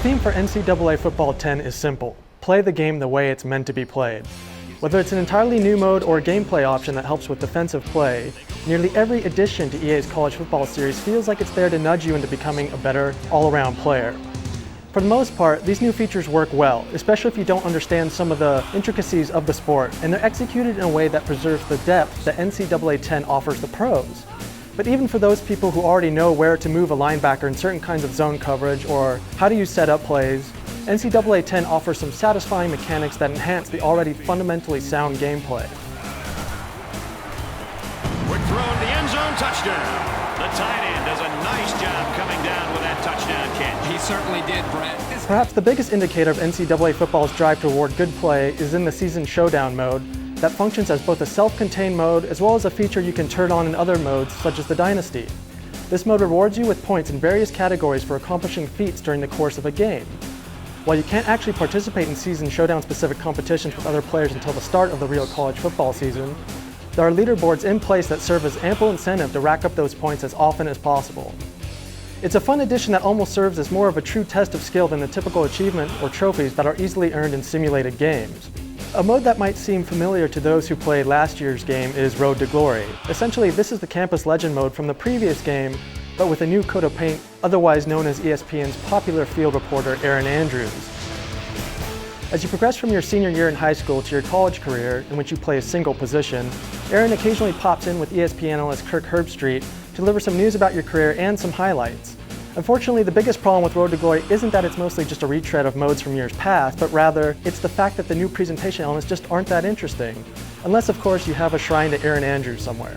theme for NCAA Football 10 is simple: play the game the way it's meant to be played. Whether it's an entirely new mode or a gameplay option that helps with defensive play, nearly every addition to EA's college football series feels like it's there to nudge you into becoming a better, all-around player. For the most part, these new features work well, especially if you don't understand some of the intricacies of the sport, and they're executed in a way that preserves the depth that NCAA 10 offers the pros. But even for those people who already know where to move a linebacker in certain kinds of zone coverage or how to use setup plays, NCAA 10 offers some satisfying mechanics that enhance the already fundamentally sound gameplay. Quick throw in the end zone, touchdown. The tight end does a nice job coming down with that touchdown catch. He certainly did, Brett. Perhaps the biggest indicator of NCAA football's drive to reward good play is in the season Showdown mode that functions as both a self-contained mode as well as a feature you can turn on in other modes such as the Dynasty. This mode rewards you with points in various categories for accomplishing feats during the course of a game. While you can't actually participate in season Showdown-specific competitions with other players until the start of the real college football season, there are leaderboards in place that serve as ample incentive to rack up those points as often as possible. It's a fun addition that almost serves as more of a true test of skill than the typical achievement or trophies that are easily earned in simulated games. A mode that might seem familiar to those who played last year's game is Road to Glory. Essentially, this is the Campus Legend mode from the previous game, but with a new coat of paint, otherwise known as ESPN's popular field reporter, Aaron Andrews. As you progress from your senior year in high school to your college career, in which you play a single position, Aaron occasionally pops in with ESPN analyst Kirk Herbstreit to deliver some news about your career and some highlights. Unfortunately, the biggest problem with Road to Glory isn't that it's mostly just a retread of modes from years past, but rather, it's the fact that the new presentation elements just aren't that interesting. Unless, of course, you have a shrine to Aaron Andrews somewhere.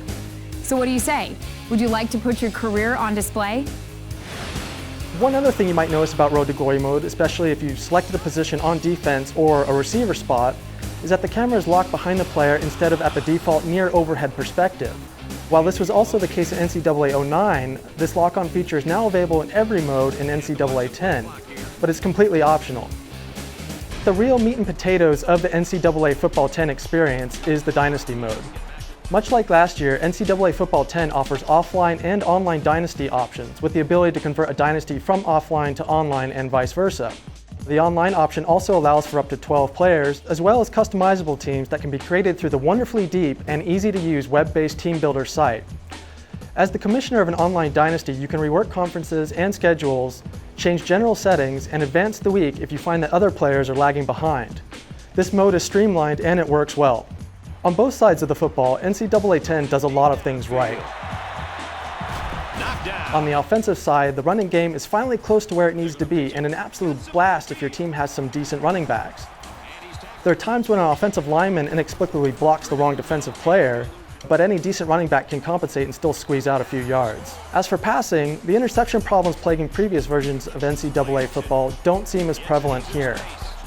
So what do you say? Would you like to put your career on display? One other thing you might notice about Road to Glory mode, especially if you selected a position on defense or a receiver spot, is that the camera is locked behind the player instead of at the default near overhead perspective. While this was also the case in NCAA 09, this lock-on feature is now available in every mode in NCAA 10, but it's completely optional. The real meat and potatoes of the NCAA Football 10 experience is the Dynasty mode. Much like last year, NCAA Football 10 offers offline and online Dynasty options with the ability to convert a Dynasty from offline to online and vice versa. The online option also allows for up to 12 players, as well as customizable teams that can be created through the wonderfully deep and easy-to-use web-based team builder site. As the commissioner of an online Dynasty, you can rework conferences and schedules, change general settings, and advance the week if you find that other players are lagging behind. This mode is streamlined and it works well. On both sides of the football, NCAA 10 does a lot of things right. On the offensive side, the running game is finally close to where it needs to be and an absolute blast if your team has some decent running backs. There are times when an offensive lineman inexplicably blocks the wrong defensive player, but any decent running back can compensate and still squeeze out a few yards. As for passing, the interception problems plaguing previous versions of NCAA football don't seem as prevalent here.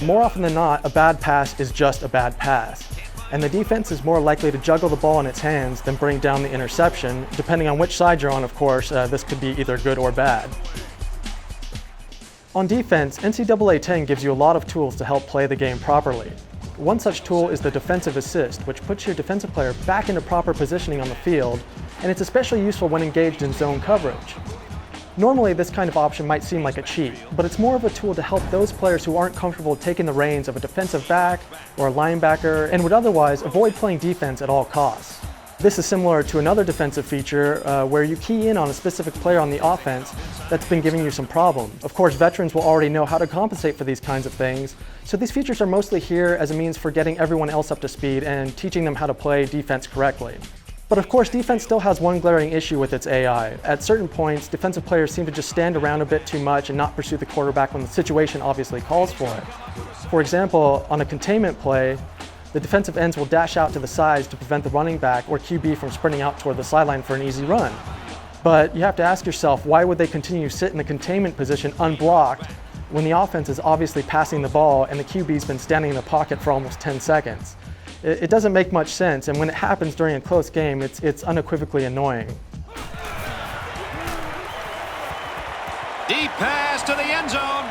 More often than not, a bad pass is just a bad pass, and the defense is more likely to juggle the ball in its hands than bring down the interception. Depending on which side you're on, of course, this could be either good or bad. On defense, NCAA 10 gives you a lot of tools to help play the game properly. One such tool is the defensive assist, which puts your defensive player back into proper positioning on the field, and it's especially useful when engaged in zone coverage. Normally, this kind of option might seem like a cheat, but it's more of a tool to help those players who aren't comfortable taking the reins of a defensive back or a linebacker and would otherwise avoid playing defense at all costs. This is similar to another defensive feature where you key in on a specific player on the offense that's been giving you some problems. Of course, veterans will already know how to compensate for these kinds of things, so these features are mostly here as a means for getting everyone else up to speed and teaching them how to play defense correctly. But of course, defense still has one glaring issue with its AI. At certain points, defensive players seem to just stand around a bit too much and not pursue the quarterback when the situation obviously calls for it. For example, on a containment play, the defensive ends will dash out to the sides to prevent the running back or QB from sprinting out toward the sideline for an easy run. But you have to ask yourself, why would they continue to sit in the containment position unblocked when the offense is obviously passing the ball and the QB's been standing in the pocket for almost 10 seconds? It doesn't make much sense, and when it happens during a close game, it's unequivocally annoying. Deep pass to the end zone.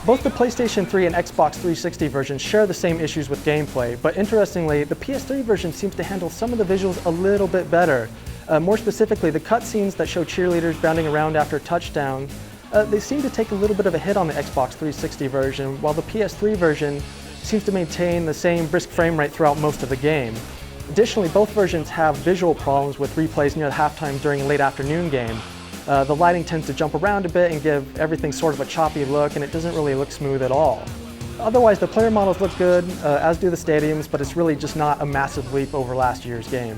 Both the PlayStation 3 and Xbox 360 versions share the same issues with gameplay, but interestingly, the PS3 version seems to handle some of the visuals a little bit better. More specifically, the cutscenes that show cheerleaders bounding around after a touchdown They seem to take a little bit of a hit on the Xbox 360 version, while the PS3 version seems to maintain the same brisk frame rate throughout most of the game. Additionally, both versions have visual problems with replays near the halftime during a late afternoon game. The lighting tends to jump around a bit and give everything sort of a choppy look, and it doesn't really look smooth at all. Otherwise, the player models look good, as do the stadiums, but it's really just not a massive leap over last year's game.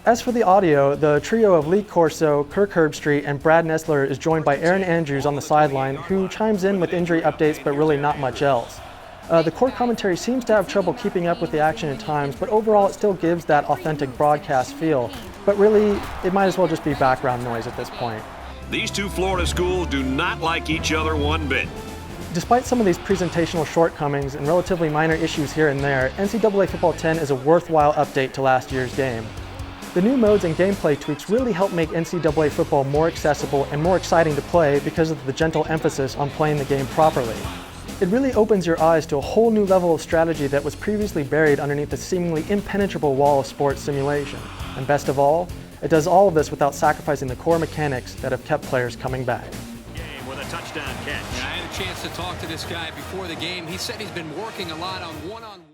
As for the audio, the trio of Lee Corso, Kirk Herbstreit, and Brad Nessler is joined by Aaron Andrews on the sideline, who chimes in with injury updates but really not much else. The core commentary seems to have trouble keeping up with the action at times, but overall it still gives that authentic broadcast feel. But really, it might as well just be background noise at this point. These two Florida schools do not like each other one bit. Despite some of these presentational shortcomings and relatively minor issues here and there, NCAA Football 10 is a worthwhile update to last year's game. The new modes and gameplay tweaks really help make NCAA football more accessible and more exciting to play because of the gentle emphasis on playing the game properly. It really opens your eyes to a whole new level of strategy that was previously buried underneath the seemingly impenetrable wall of sports simulation. And best of all, it does all of this without sacrificing the core mechanics that have kept players coming back. Game with a touchdown catch. I had a chance to talk to this guy before the game. He said he's been working a lot on one-on-one.